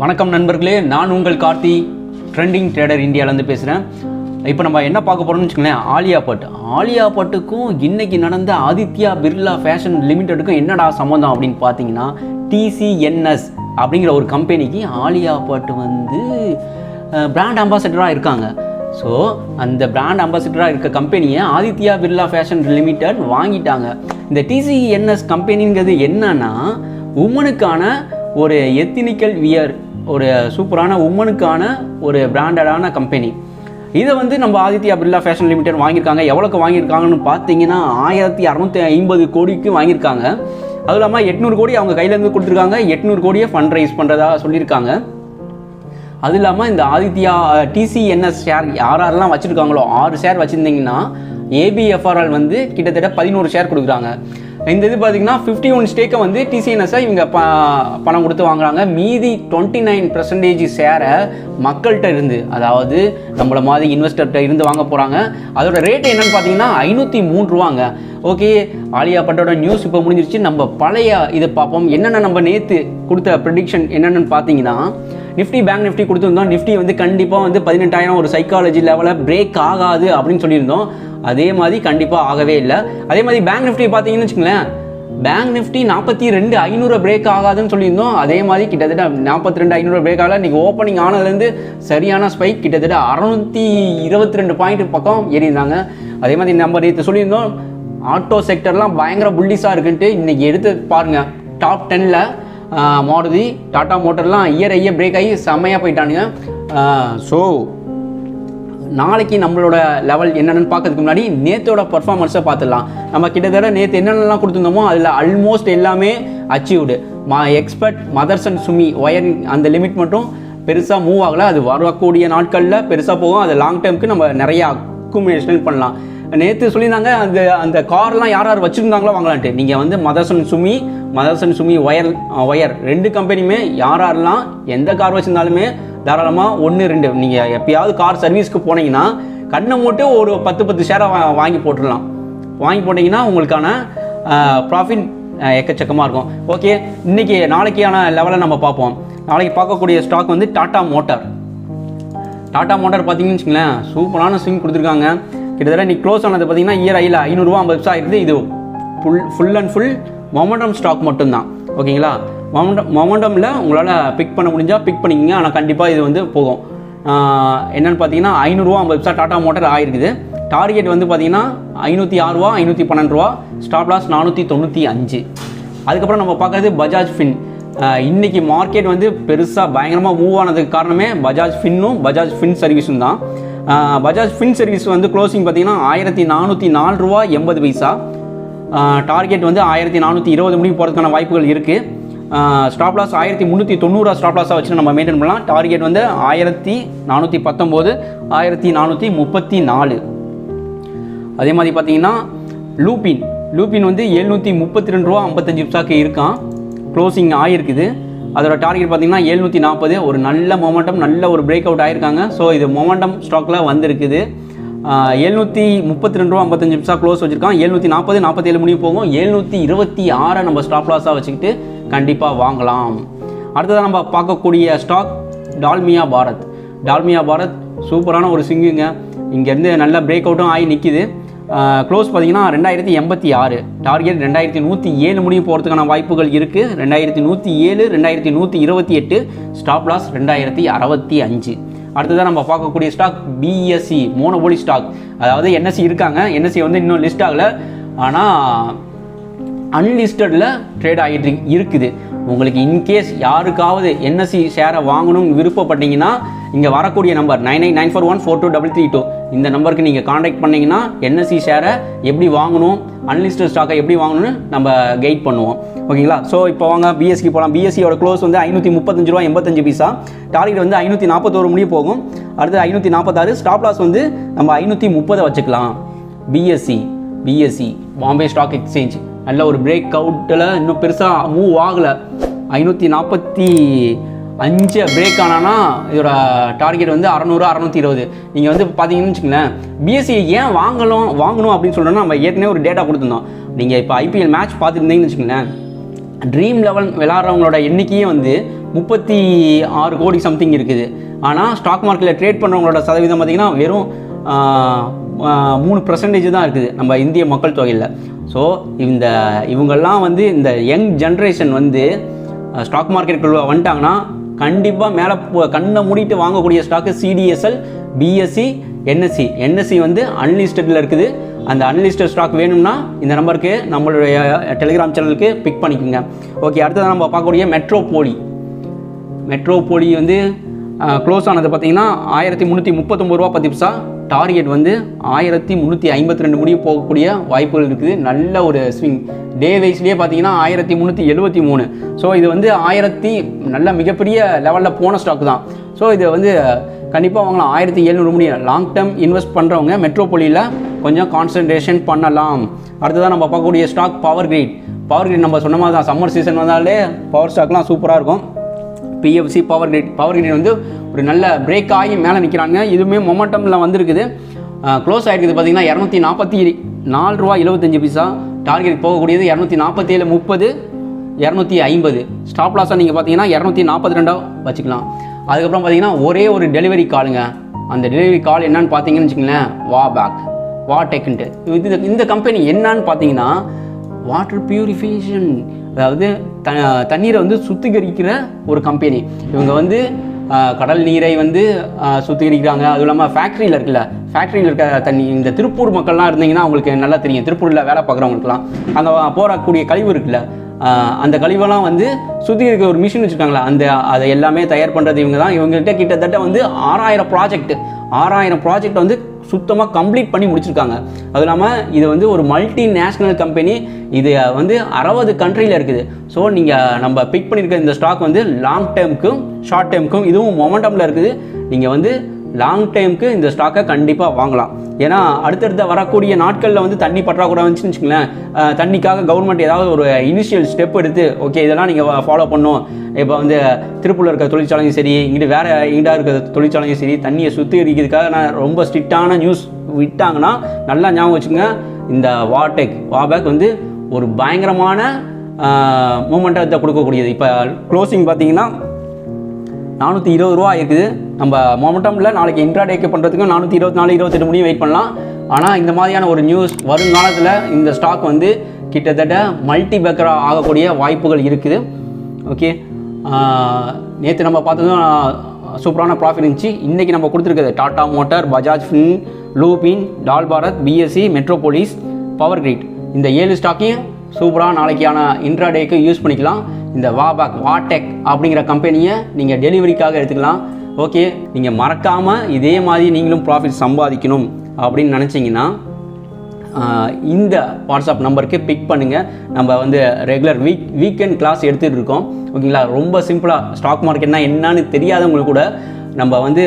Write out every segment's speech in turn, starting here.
வணக்கம் நண்பர்களே, நான் உங்கள் கார்த்தி, ட்ரெண்டிங் ட்ரேடர் இந்தியாவிலேருந்து பேசுகிறேன். இப்போ நம்ம என்ன பார்க்க போகிறோம்னு வச்சுக்கோங்களேன், ஆலியா பட்டுக்கும் இன்றைக்கி நடந்த ஆதித்யா பிர்லா ஃபேஷன் லிமிடெடுக்கும் என்னடா சம்மந்தம் அப்படின்னு பார்த்தீங்கன்னா, TCNS அப்படிங்கிற ஒரு கம்பெனிக்கு ஆலியா பட்டு பிராண்ட் அம்பாசடராக இருக்காங்க. ஸோ அந்த பிராண்ட் அம்பாசிடராக இருக்க கம்பெனியை ஆதித்யா பிர்லா ஃபேஷன் லிமிடெட் வாங்கிட்டாங்க. இந்த TCNS கம்பெனிங்கிறது என்னன்னா, உமனுக்கான ஒரு எத்தினிக்கல் வியர், ஒரு சூப்பரான உமனுக்கான ஒரு பிராண்டடான கம்பெனி. இதை நம்ம ஆதித்யா பிர்லா ஃபேஷன் லிமிடெட் வாங்கியிருக்காங்க. எவ்வளோக்கு வாங்கியிருக்காங்கன்னு பார்த்தீங்கன்னா 1650 கோடிக்கு வாங்கியிருக்காங்க. அதுவும் இல்லாமல் 800 கோடி அவங்க கையிலேருந்து கொடுத்துருக்காங்க. 800 கோடியை ஃபண்ட் ரைஸ் பண்ணுறதா சொல்லியிருக்காங்க. அது இல்லாமல் இந்த ஆதித்யா TCNS ஷேர் யாரெல்லாம் வச்சுருக்காங்களோ, 6 ஷேர் வச்சுருந்தீங்கன்னா ABFRL கிட்டத்தட்ட 11 ஷேர் கொடுக்குறாங்க. இந்த இது பார்த்தீங்கன்னா 51 ஸ்டேக்கை TCNS இவங்க பணம் கொடுத்து வாங்குறாங்க. மீதி 29% ஷேரை மக்கள்கிட்ட இருந்து, அதாவது நம்மள மாதிரி இன்வெஸ்டர்கிட்ட இருந்து வாங்க போகிறாங்க. அதோட ரேட் என்னன்னு பார்த்தீங்கன்னா 503 ரூபாங்க. ஓகே, ஆலியா பட்டோட நியூஸ் இப்போ முடிஞ்சிருச்சு. நம்ம பழைய இதை பார்ப்போம். என்னென்ன நம்ம நேற்று கொடுத்த ப்ரெடிக்ஷன் என்னென்னு பார்த்தீங்கன்னா, பேங்க் நிஃப்டி கொடுத்துருந்தோம். நிஃப்டி கண்டிப்பாக 18,000 ஒரு சைக்காலஜி லெவலில் பிரேக் ஆகாது அப்படின்னு சொல்லியிருந்தோம். அதே மாதிரி கண்டிப்பாக ஆகவே இல்லை. அதே மாதிரி பேங்க் நிஃப்டி பார்த்தீங்கன்னு வச்சுக்கோங்களேன், பேங்க் நிஃப்டி 42,500 பிரேக் ஆகாதுன்னு சொல்லியிருந்தோம். அதே மாதிரி கிட்டத்தட்ட 42,500 பிரேக் ஆகல. இன்றைக்கி ஓப்பனிங் ஆனதுலேருந்து சரியான ஸ்பைக், கிட்டத்தட்ட 622 பாயிண்ட் பக்கம் ஏறியிருந்தாங்க. அதே மாதிரி நம்ம நேற்று சொல்லியிருந்தோம், ஆட்டோ செக்டர்லாம் பயங்கர புல்லிஸாக இருக்குன்ட்டு. இன்றைக்கி எடுத்து பாருங்கள், டாப் 10ல் மாருதி, டாடா மோட்டர்லாம் ஐயர் பிரேக் ஆகி செம்மையாக போயிட்டானுங்க. ஸோ நாளைக்கு நம்மளோட லெவல் என்னென்னு பார்க்கறதுக்கு முன்னாடி நேற்றோட பர்ஃபார்மன்ஸை பார்த்துடலாம். நம்ம கிட்டத்தட்ட நேற்று என்னென்னலாம் கொடுத்துருந்தோமோ அதில் ஆல்மோஸ்ட் எல்லாமே achieved. Expert, Motherson, Sumi wiring அந்த லிமிட் மட்டும் பெருசாக மூவ் ஆகலை. அது வரக்கூடிய நாட்களில் பெருசாக போகும். அது லாங் டேர்முக்கு நம்ம நிறைய அக்குமுலேஷன் பண்ணலாம். நேற்று சொல்லியிருந்தாங்க, அந்த கார்லாம் யார் வச்சுருந்தாங்களோ வாங்கலான்ட்டு. நீங்கள் மதர்சன் சுமி ஒயர் 2 கம்பெனியுமே யாரெல்லாம் எந்த கார் வச்சுருந்தாலுமே தாராளமாக 1-2 நீங்கள் எப்பயாவது கார் சர்வீஸ்க்கு போனீங்கன்னா கண்ணை மூட்டு ஒரு 10 ஷேரை வாங்கி போட்டுடலாம். வாங்கி போட்டிங்கன்னா உங்களுக்கான ப்ராஃபிட் எக்கச்சக்கமாக இருக்கும். ஓகே, இன்றைக்கி நாளைக்கான லெவலை நம்ம பார்ப்போம். நாளைக்கு பார்க்கக்கூடிய ஸ்டாக் டாடா மோட்டார் பார்த்தீங்கன்னு வச்சுங்களேன், சூப்பரான ஸ்விங் கொடுத்துருக்காங்க. கிட்டத்தட்ட நீ க்ளோஸ் ஆனது பார்த்தீங்கன்னா இயர் ஐயில் 500 ரூபா 50 பைசா ஆகிடுது. இது full and full momentum stock மட்டும்தான். ஓகேங்களா, மொமெண்டமில் உங்களால் பிக் பண்ண முடிஞ்சால் பிக் பண்ணிக்கங்க. ஆனால் கண்டிப்பாக இது போகும். என்னென்னு பார்த்தீங்கன்னா 500 ரூபா 50 பைசா டாடா மோட்டார் ஆகிருக்குது. டார்கெட் பார்த்தீங்கன்னா 506 ரூபா, 512 ரூபா, ஸ்டாப் லாஸ் 495. அதுக்கப்புறம் நம்ம பார்க்குறது பஜாஜ் ஃபின். இன்றைக்கி மார்க்கெட் பெருசாக பயங்கரமாக மூவ் ஆனதுக்கு காரணமே பஜாஜ் ஃபின்னும் பஜாஜ் ஃபின் சர்வீஸும் தான். பஜாஜ் ஃபின் சர்வீஸ் க்ளோசிங் பார்த்தீங்கன்னா 1404 ரூபா 80 பைசா. டார்கெட் 1420 முடிவு போகிறதுக்கான வாய்ப்புகள் இருக்குது. ஸ்டாப் லாஸ் 1390 ஸ்டாப் லாஸாக வச்சு நம்ம மெயின்டைன் பண்ணலாம். டார்கெட் 1419, 1434. அதே மாதிரி பார்த்தீங்கன்னா லூபின் 732 ரூபா 55 பைசாக்கு இருக்கான். க்ளோசிங் ஆகிருக்குது. அதோட டார்கெட் பார்த்தீங்கன்னா 740. ஒரு நல்ல மொமெண்டம், நல்ல ஒரு பிரேக் அவுட் ஆகிருக்காங்க. ஸோ இது மொமெண்டம் ஸ்டாக்கில் வந்திருக்குது. 732 ரூபா 55 பைசா க்ளோஸ் வச்சுருக்கான். 740, 47 முடிவு போகும். 726 நம்ம ஸ்டாப் லாஸாக வச்சுக்கிட்டு கண்டிப்பாக வாங்கலாம். அடுத்ததாக நம்ம பார்க்கக்கூடிய ஸ்டாக் டால்மியா பாரத். சூப்பரான ஒரு சிங்குங்க. இங்கேருந்து நல்ல பிரேக் அவுட்டும் ஆகி நிற்கிது. க்ளோஸ் பார்த்தீங்கன்னா 2086. டார்கெட் 2107 முடிவு போகிறதுக்கான வாய்ப்புகள் இருக்குது. 2107, 2128. Stop loss 2065. அடுத்ததாக நம்ம பார்க்கக்கூடிய ஸ்டாக் BSE, மோனோபோலி ஸ்டாக். அதாவது NSE இருக்காங்க. NSE இன்னும் லிஸ்ட் ஆகலை, ஆனால் அன்லிஸ்டடில் ட்ரேட் ஆகிட்டு இருக்குது. உங்களுக்கு இன்கேஸ் யாருக்காவது NSE ஷேரை வாங்கணும்னு விருப்பப்பட்டீங்கன்னா இங்கே வரக்கூடிய நம்பர் 9994142332 இந்த நம்பருக்கு நீங்கள் காண்டாக்ட் பண்ணிங்கன்னா NSE ஷேரை எப்படி வாங்கணும், அன்லிஸ்டட் ஸ்டாக்கை எப்படி வாங்கணும்னு நம்ம கைட் பண்ணுவோம். ஓகேங்களா, ஸோ இப்போ வாங்க BSEக்கு போகலாம். BSEயோட க்ளோஸ் 535 ரூபா 85 பைசா. டார்கெட் 541 முடிவு போகும். அடுத்து 546. ஸ்டாப் லாஸ் நம்ம 530 வச்சுக்கலாம். BSE பாம்பே ஸ்டாக் எக்ஸ்சேஞ்ச் நல்ல ஒரு பிரேக் அவுட்டில் இன்னும் பெருசாக மூவ் ஆகலை. 545 பிரேக் ஆனால் இதோட டார்கெட் 600, 620. நீங்கள் பார்த்தீங்கன்னு வச்சுக்கோங்களேன், BSE ஏன் வாங்கணும் அப்படின்னு சொல்கிறோன்னா, நம்ம ஏற்கனவே ஒரு டேட்டா கொடுத்துருந்தோம். நீங்கள் இப்போ IPL மேட்ச் பார்த்துருந்தீங்கன்னு வச்சுக்கோங்களேன், ட்ரீம் லெவல் விளாட்றவங்களோட எண்ணிக்கையே 36 கோடி சம்திங் இருக்குது. ஆனால் ஸ்டாக் மார்க்கெட்டில் ட்ரேட் பண்ணுறவங்களோட சதவீதம் பார்த்திங்கன்னா வெறும் 3% தான் இருக்குது நம்ம இந்திய மக்கள் தொகையில். ஸோ இவங்கெல்லாம் வந்து இந்த யங் ஜென்ரேஷன் வந்து ஸ்டாக் மார்க்கெட்டுக்குள்ள வந்துட்டாங்கன்னா கண்டிப்பாக மேலே கண்ணை மூடிட்டு வாங்கக்கூடிய ஸ்டாக்கு சிடிஎஸ்எல், பிஎஸ்சி, என்எஸ்சி வந்து அன்லிஸ்டடில் இருக்குது. அந்த அன்லிஸ்டட் ஸ்டாக் வேணும்னா இந்த நம்பருக்கு நம்மளுடைய டெலிகிராம் சேனலுக்கு பிக் பண்ணிக்கோங்க. ஓகே, அடுத்தது நம்ம பார்க்கக்கூடிய மெட்ரோபோலி வந்து க்ளோஸ் ஆனது பார்த்தீங்கன்னா 1339 ரூபா 10 பைசா. டார்கெட் வந்து 1352 முடிய போகக்கூடிய வாய்ப்புகள் இருக்குது. நல்ல ஒரு ஸ்விங். டே வைஸ்லேயே பார்த்தீங்கன்னா 1373. ஸோ இது வந்து நல்ல மிகப்பெரிய லெவலில் போன ஸ்டாக் தான். ஸோ இது வந்து கண்டிப்பாக வாங்கலாம். 1700 முடியும். லாங் டேர்ம் இன்வெஸ்ட் பண்ணுறவங்க மெட்ரோபோலியில் கொஞ்சம் கான்சன்ட்ரேஷன் பண்ணலாம். அடுத்ததான் நம்ம பார்க்கக்கூடிய ஸ்டாக் பவர் கிரிட் நம்ம சொன்ன மாதிரி தான். சம்மர் சீசன் வந்தாலே பவர் ஸ்டாக்லாம் சூப்பராக இருக்கும். பிஎஃப்சி பவர் கிரிட் வந்து ஒரு நல்ல பிரேக் ஆகி மேலே நிற்கிறாங்க. இதுவுமே மொமெண்டமில் வந்திருக்குது. க்ளோஸ் ஆகிருக்குது பார்த்தீங்கன்னா 244 ரூபா 75 பைசா. டார்கெட் போகக்கூடியது 247.30, 250. ஸ்டாப் லாஸாக நீங்கள் பார்த்தீங்கன்னா 242 வச்சுக்கலாம். அதுக்கப்புறம் பார்த்தீங்கன்னா ஒரே ஒரு டெலிவரி காலுங்க. அந்த டெலிவரி கால் என்னன்னு பார்த்தீங்கன்னு வச்சுக்கோங்களேன், வாடெக்ன்ட்டு. இந்த கம்பெனி என்னன்னு பார்த்தீங்கன்னா வாட்டர் பியூரிஃபிகேஷன், அதாவது தண்ணீரை வந்து சுத்திகரிக்கிற ஒரு கம்பெனி. இவங்க வந்து கடல் நீரை வந்து சுத்திகரிக்கிறாங்க. அதுவும் இல்லாமல் ஃபேக்ட்ரியில் இருக்க தண்ணி. இந்த திருப்பூர் மக்கள்லாம் இருந்தீங்கன்னா அவங்களுக்கு நல்லா தெரியும். திருப்பூரில் வேலை பார்க்குறவங்களுக்குலாம் அங்கே போகக்கூடிய கழிவு இருக்குல்ல, அந்த கழிவெல்லாம் வந்து சுத்திகரிக்க ஒரு மிஷின் வச்சுருக்காங்களா, அதை எல்லாமே தயார் பண்ணுறது இவங்க தான். இவங்ககிட்ட கிட்டத்தட்ட வந்து 6000 ப்ராஜெக்ட் வந்து சுத்தமாக கம்ப்ளீட் பண்ணி முடிச்சிருக்காங்க. அதுவும் இல்லாமல் இது வந்து ஒரு மல்டி நேஷ்னல் கம்பெனி. இது வந்து 60 கண்ட்ரியில் இருக்குது. ஸோ நம்ம பிக் பண்ணியிருக்க இந்த ஸ்டாக் வந்து லாங் டேர்முக்கும் ஷார்ட் டேர்முக்கும் இதுவும் மொமெண்டமில் இருக்குது. நீங்கள் வந்து லாங் டைமுக்கு இந்த ஸ்டாக்கை கண்டிப்பாக வாங்கலாம். ஏன்னா அடுத்தடுத்த வரக்கூடிய நாட்களில் வந்து தண்ணி பற்றாக்குறை வந்துச்சுன்னு வச்சுங்களேன், தண்ணிக்காக கவர்மெண்ட் ஏதாவது ஒரு இனிஷியல் ஸ்டெப் எடுத்து ஓகே இதெல்லாம் நீங்கள் ஃபாலோ பண்ணணும். இப்போ வந்து திருப்பூரில் இருக்க தொழிற்சாலையும் சரி, இங்கிட்டு வேறு ஈடாக இருக்கிற தொழிற்சாலையும் சரி, தண்ணியை சுத்திகரிக்கிறதுக்காக நான் ரொம்ப ஸ்ட்ரிக்டான நியூஸ் விட்டாங்கன்னா நல்லா ஞாபகம் வச்சுங்க. இந்த வாபேக் வந்து ஒரு பயங்கரமான மூமெண்ட்டை கொடுக்கக்கூடியது. இப்போ க்ளோசிங் பார்த்தீங்கன்னா 420 ரூபா இருக்குது. நம்ம மொமெண்டமில் நாளைக்கு இன்ட்ராடேக்கு பண்ணுறதுக்கும் 424, 28 முடியும் வெயிட் பண்ணலாம். ஆனால் இந்த மாதிரியான ஒரு நியூஸ் வருங்காலத்தில் இந்த ஸ்டாக் வந்து கிட்டத்தட்ட மல்டி பேக்கராக ஆகக்கூடிய வாய்ப்புகள் இருக்குது. ஓகே, நேற்று நம்ம பார்த்ததும் சூப்பரான ப்ராஃபிட் இருந்துச்சு. இன்றைக்கி நம்ம கொடுத்துருக்குது Tata motor, Bajaj fin, Lupin, Dal Bharat, BSC, Metropolis, power grid, இந்த 7 ஸ்டாக்கையும் சூப்பராக நாளைக்கான இன்ட்ராடேக்கு யூஸ் பண்ணிக்கலாம். இந்த வாடெக் அப்படிங்கிற கம்பெனியை நீங்கள் டெலிவரிக்காக எடுத்துக்கலாம். ஓகே, நீங்கள் மறக்காமல் இதே மாதிரி நீங்களும் ப்ராஃபிட் சம்பாதிக்கணும் அப்படின்னு நினச்சிங்கன்னா இந்த வாட்ஸ்அப் நம்பருக்கு பிக் பண்ணுங்கள். நம்ம வந்து ரெகுலர் வீக்கெண்ட் கிளாஸ் எடுத்துகிட்டு இருக்கோம். ஓகேங்களா, ரொம்ப சிம்பிளாக ஸ்டாக் மார்க்கெட்னா என்னன்னு தெரியாதவங்களுக்கு கூட நம்ம வந்து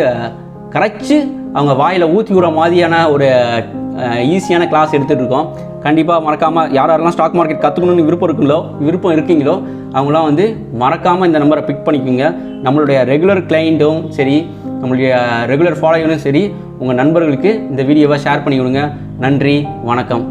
கரைச்சி அவங்க வாயில் ஊற்றி விடுற மாதிரியான ஒரு ஈஸியான கிளாஸ் எடுத்துகிட்டு இருக்கோம். கண்டிப்பாக மறக்காமல் யாரெல்லாம் ஸ்டாக் மார்க்கெட் கற்றுக்கணும்னு விருப்பம் இருக்கீங்களோ அவங்களாம் வந்து மறக்காமல் இந்த நம்பரை பிக் பண்ணிக்கோங்க. நம்மளுடைய ரெகுலர் கிளைண்ட்டும் சரி, நம்மளுடைய ரெகுலர் ஃபாலோவரும் சரி, உங்கள் நண்பர்களுக்கு இந்த வீடியோவை ஷேர் பண்ணி விடுங்க. நன்றி, வணக்கம்.